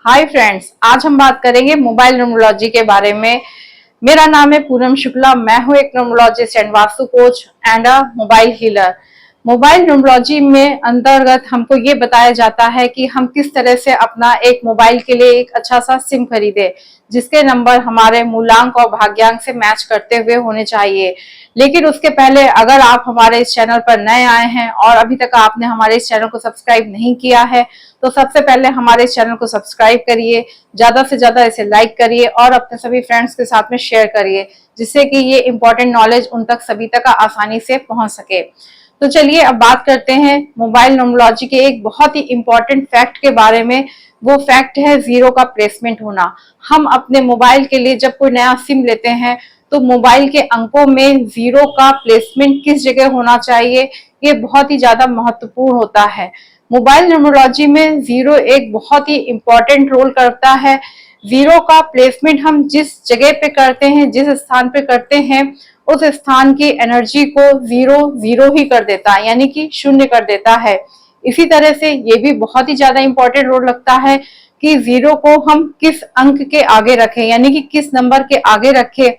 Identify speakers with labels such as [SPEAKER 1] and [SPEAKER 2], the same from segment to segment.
[SPEAKER 1] Hi friends, आज हम बात करेंगे मोबाइल न्यूमरोलॉजी के बारे में। मेरा नाम है पूनम शुक्ला। मैं हूं एक numerologist and vastu coach and a mobile healer. Mobile numerology में अंतर्गत हमको ये बताया जाता है कि हम किस तरह से अपना एक मोबाइल के लिए एक अच्छा सा सिम खरीदे, जिसके नंबर हमारे मूलांक और भाग्यांक से मैच करते हुए होने चाहिए। लेकिन उसके पहले अगर आप हमारे इस चैनल पर नए आए हैं और अभी तक आपने हमारे इस चैनल को सब्सक्राइब नहीं किया है, तो सबसे पहले हमारे इस चैनल को सब्सक्राइब करिए, ज्यादा से ज्यादा इसे लाइक करिए और अपने सभी फ्रेंड्स के साथ में शेयर करिए, जिससे कि ये इंपॉर्टेंट नॉलेज उन तक सभी तक आसानी से पहुंच सके। तो चलिए अब बात करते हैं मोबाइल न्यूमरोलॉजी के एक बहुत ही इंपॉर्टेंट फैक्ट के बारे में। वो फैक्ट है जीरो का प्लेसमेंट होना। हम अपने मोबाइल के लिए जब कोई नया सिम लेते हैं तो मोबाइल के अंकों में जीरो का प्लेसमेंट किस जगह होना चाहिए, ये बहुत ही ज्यादा महत्वपूर्ण होता है। मोबाइल न्यूमरोलॉजी में जीरो एक बहुत ही इंपॉर्टेंट रोल करता है। जीरो का प्लेसमेंट हम जिस जगह पे करते हैं, जिस स्थान पे करते हैं, उस स्थान की एनर्जी को जीरो जीरो ही कर देता है, यानी कि शून्य कर देता है। इसी तरह से ये भी बहुत ही ज्यादा इंपॉर्टेंट रोल लगता है कि जीरो को हम किस अंक के आगे रखें, यानी कि किस नंबर के आगे रखें।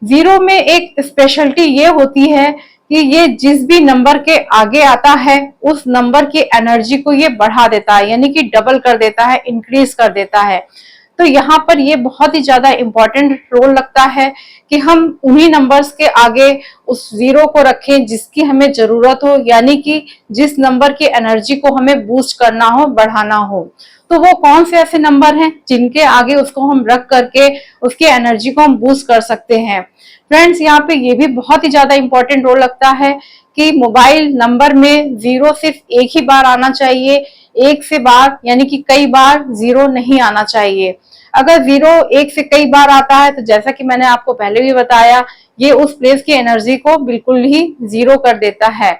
[SPEAKER 1] जीरो में एक स्पेशलिटी ये होती है कि ये जिस भी नंबर के आगे आता है उस नंबर की एनर्जी को ये बढ़ा देता है, यानी कि डबल कर देता है, इंक्रीज कर देता है। तो यहाँ पर ये बहुत ही ज्यादा इंपॉर्टेंट रोल लगता है कि हम उन्हीं नंबर्स के आगे उस जीरो को रखें जिसकी हमें जरूरत हो, यानी कि जिस नंबर की एनर्जी को हमें बूस्ट करना हो, बढ़ाना हो। तो वो कौन से ऐसे नंबर हैं जिनके आगे उसको हम रख करके उसकी एनर्जी को हम बूस्ट कर सकते हैं। फ्रेंड्स, यहाँ पे ये भी बहुत ही ज्यादा इंपॉर्टेंट रोल लगता है कि मोबाइल नंबर में जीरो सिर्फ एक ही बार आना चाहिए, एक से बार यानी कि कई बार जीरो नहीं आना चाहिए। अगर जीरो एक से कई बार आता है तो जैसा कि मैंने आपको पहले भी बताया, ये उस प्लेस की एनर्जी को बिल्कुल ही जीरो कर देता है।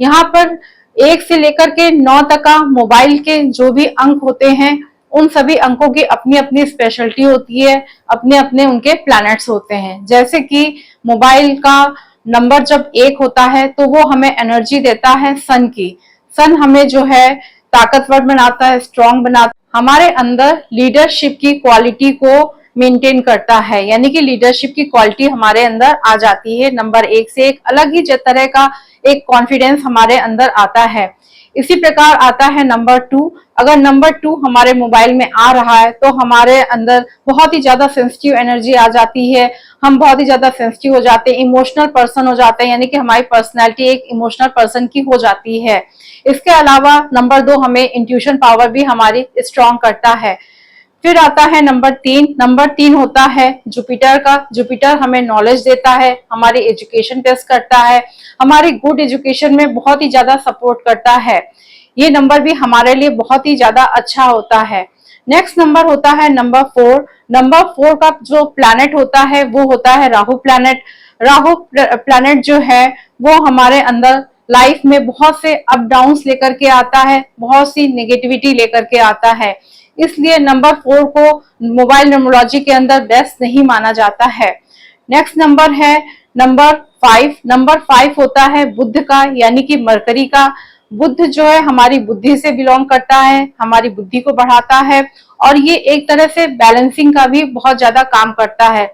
[SPEAKER 1] यहाँ पर एक से लेकर के 9 तक का मोबाइल के जो भी अंक होते हैं, उन सभी अंकों की अपनी अपनी स्पेशलिटी होती है, अपने अपने उनके प्लैनेट्स होते हैं। जैसे कि मोबाइल का नंबर जब एक होता है तो वो हमें एनर्जी देता है सन की। सन हमें जो है ताकतवर बनाता है, स्ट्रांग बनाता है, हमारे अंदर लीडरशिप की क्वालिटी को मेंटेन करता है, यानी कि लीडरशिप की क्वालिटी हमारे अंदर आ जाती है। नंबर एक से एक अलग ही तरह का एक कॉन्फिडेंस हमारे अंदर आता है। इसी प्रकार आता है नंबर टू। अगर नंबर टू हमारे मोबाइल में आ रहा है तो हमारे अंदर बहुत ही ज्यादा सेंसिटिव एनर्जी आ जाती है, हम बहुत ही ज्यादा सेंसिटिव हो जाते हैं, इमोशनल पर्सन हो जाते हैं, यानी कि हमारी पर्सनैलिटी एक इमोशनल पर्सन की हो जाती है। इसके अलावा नंबर दो हमें इंट्यूशन पावर भी हमारी स्ट्रॉन्ग करता है। फिर आता है नंबर तीन। नंबर तीन होता है जुपिटर का। जुपिटर हमें नॉलेज देता है, हमारी एजुकेशन टेस्ट करता है, हमारी गुड एजुकेशन में बहुत ही ज्यादा सपोर्ट करता है। ये नंबर भी हमारे लिए बहुत ही ज्यादा अच्छा होता है। नेक्स्ट नंबर होता है नंबर फोर। नंबर फोर का जो प्लैनेट होता है वो होता है राहु प्लैनेट। राहु प्लैनेट जो है वो हमारे अंदर लाइफ में बहुत से अप डाउन्स लेकर के आता है, बहुत सी नेगेटिविटी लेकर के आता है। इसलिए नंबर फोर को मोबाइल न्यूमरोलॉजी के अंदर बेस्ट नहीं माना जाता है। नेक्स्ट नंबर है नंबर फाइव। नंबर फाइव होता है बुध का, यानी कि मरकरी का। बुध जो है हमारी बुद्धि से बिलोंग करता है, हमारी बुद्धि को बढ़ाता है और ये एक तरह से बैलेंसिंग का भी बहुत ज्यादा काम करता है।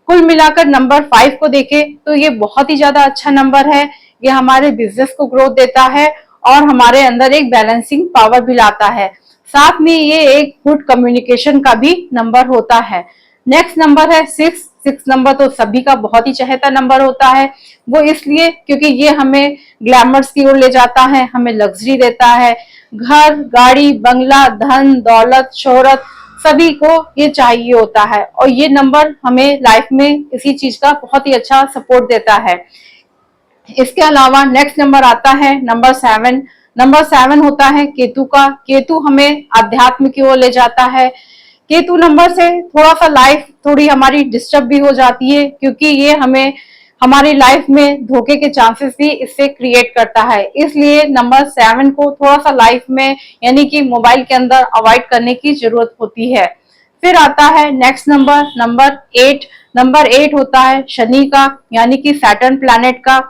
[SPEAKER 1] कुल मिलाकर नंबर फाइव को देखें तो ये बहुत ही ज्यादा अच्छा नंबर है। ये हमारे बिजनेस को ग्रोथ देता है और हमारे अंदर एक बैलेंसिंग पावर भी लाता है। साथ में ये एक गुड कम्युनिकेशन का भी नंबर होता है। नेक्स्ट नंबर है सिक्स। सिक्स नंबर तो सभी का बहुत ही चहेता नंबर होता है। वो इसलिए क्योंकि ये हमें ग्लैमर्स की ओर ले जाता है, हमें लग्जरी देता है। घर, गाड़ी, बंगला, धन, दौलत, शोहरत सभी को ये चाहिए होता है और ये नंबर हमें लाइफ में इसी चीज का बहुत ही अच्छा सपोर्ट देता है। इसके अलावा नेक्स्ट नंबर आता है नंबर सेवन। नंबर सेवन होता है केतु का। केतु हमें अध्यात्म की ओर ले जाता है। केतु नंबर से थोड़ा सा लाइफ थोड़ी हमारी डिस्टर्ब भी हो जाती है, क्योंकि ये हमें हमारी लाइफ में धोखे के चांसेस भी इससे क्रिएट करता है। इसलिए नंबर सेवन को थोड़ा सा लाइफ में यानी कि मोबाइल के अंदर अवॉइड करने की जरूरत होती है। फिर आता है next number number eight. Number eight होता है शनि का, यानी कि सैटर्न प्लैनेट का।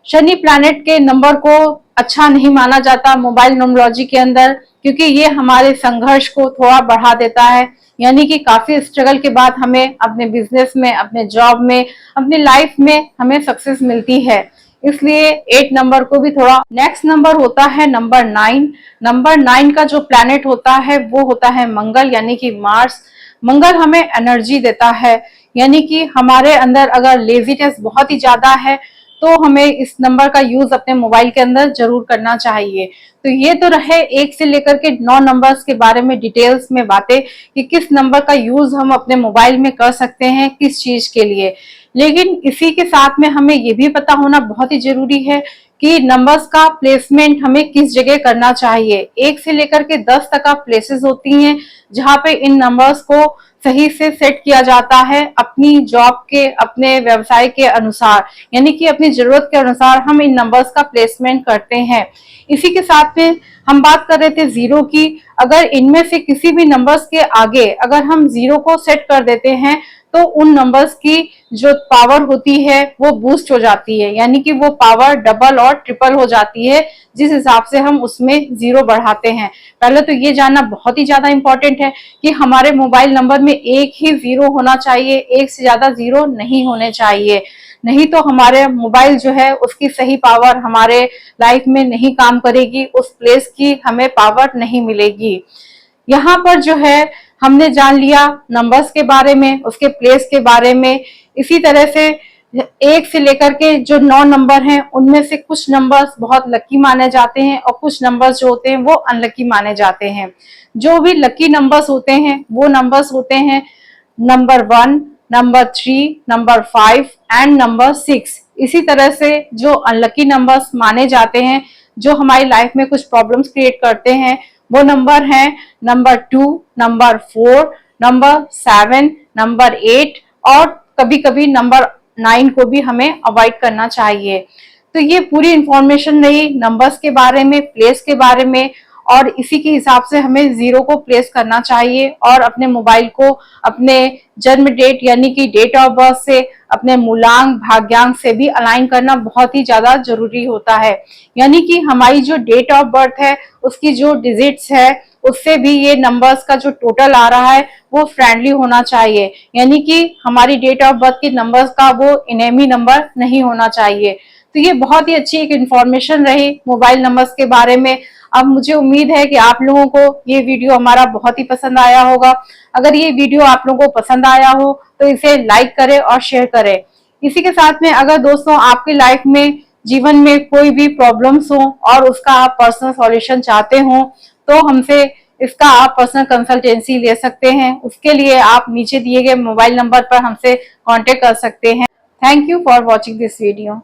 [SPEAKER 1] शनि प्लैनेट के नंबर को अच्छा नहीं माना जाता मोबाइल न्यूमरोलॉजी के अंदर, क्योंकि ये हमारे संघर्ष को थोड़ा बढ़ा देता है। यानी कि काफी स्ट्रगल के बाद हमें अपने बिजनेस में, अपने जॉब में, अपनी लाइफ में हमें सक्सेस मिलती है। इसलिए 8 नंबर को भी थोड़ा। नेक्स्ट नंबर होता है नंबर 9। नंबर 9 का जो प्लैनेट होता है वो होता है मंगल, यानी कि मार्स। मंगल हमें एनर्जी देता है, यानी कि हमारे अंदर अगर लेजीनेस बहुत ही ज्यादा है तो हमें इस नंबर का यूज अपने मोबाइल के अंदर जरूर करना चाहिए। तो ये तो रहे 1 से लेकर के 9 नंबर्स के बारे में डिटेल्स में बातें कि किस नंबर का यूज हम अपने मोबाइल में कर सकते हैं, किस चीज के लिए। लेकिन इसी के साथ में हमें ये भी पता होना बहुत ही जरूरी है कि नंबर्स का प्लेसमेंट हमें किस जगह करना चाहिए। 1 से लेकर के 10 तक का प्लेसेस होती हैं जहां पे इन नंबर्स को सही से सेट किया जाता है अपनी जॉब के, अपने व्यवसाय के अनुसार, यानी कि अपनी जरूरत के अनुसार हम इन नंबर्स का प्लेसमेंट करते हैं। इसी के साथ में हम बात कर रहे थे जीरो की। अगर इनमें से किसी भी नंबर्स के आगे अगर हम जीरो को सेट कर देते हैं तो उन नंबर्स की जो पावर होती है वो बूस्ट हो जाती है, यानी कि वो पावर डबल और ट्रिपल हो जाती है जिस हिसाब से हम उसमें जीरो बढ़ाते हैं। पहले तो ये जानना बहुत ही ज्यादा इंपॉर्टेंट है कि हमारे मोबाइल नंबर में एक ही जीरो होना चाहिए, एक से ज्यादा जीरो नहीं होने चाहिए। नहीं तो हमारे मोबाइल जो है उसकी सही पावर हमारे लाइफ में नहीं काम करेगी, उस प्लेस की हमें पावर नहीं मिलेगी। यहाँ पर जो है हमने जान लिया नंबर्स के बारे में, उसके प्लेस के बारे में। इसी तरह से 1 से लेकर के जो 9 नंबर हैं उनमें से कुछ नंबर्स बहुत लकी माने जाते हैं और कुछ नंबर्स जो होते हैं वो अनलकी माने जाते हैं। जो भी लकी नंबर्स होते हैं वो नंबर्स होते हैं number 1, number 3, number 5 and number 6। इसी तरह से जो अनलकी नंबर्स माने जाते हैं, जो हमारी लाइफ में कुछ प्रॉब्लम्स क्रिएट करते हैं, वो नंबर हैं नंबर 2, नंबर 4, नंबर 7, नंबर 8 और कभी कभी नंबर 9 को भी हमें अवॉइड करना चाहिए। तो ये पूरी इंफॉर्मेशन रही नंबर्स के बारे में, प्लेस के बारे में, और इसी के हिसाब से हमें जीरो को प्लेस करना चाहिए और अपने मोबाइल को अपने जन्म डेट यानी कि डेट ऑफ बर्थ से, अपने मूलांक भाग्यांक से भी अलाइन करना बहुत ही ज्यादा जरूरी होता है। यानी कि हमारी जो डेट ऑफ बर्थ है उसकी जो डिजिट्स है उससे भी ये नंबर्स का जो टोटल आ रहा है वो फ्रेंडली होना चाहिए, यानी कि हमारी डेट ऑफ बर्थ के नंबर्स का वो इनेमी नंबर नहीं होना चाहिए। तो ये बहुत ही अच्छी एक इंफॉर्मेशन रही मोबाइल नंबर्स के बारे में। अब मुझे उम्मीद है कि आप लोगों को ये वीडियो हमारा बहुत ही पसंद आया होगा। अगर ये वीडियो आप लोगों को पसंद आया हो तो इसे लाइक करें और शेयर करें। इसी के साथ में अगर दोस्तों आपकी लाइफ में, जीवन में कोई भी प्रॉब्लम्स हो और उसका आप पर्सनल सॉल्यूशन चाहते हो तो हमसे इसका आप पर्सनल कंसल्टेंसी ले सकते हैं। उसके लिए आप नीचे दिए गए मोबाइल नंबर पर हमसे कांटेक्ट कर सकते हैं। Thank you for watching this video.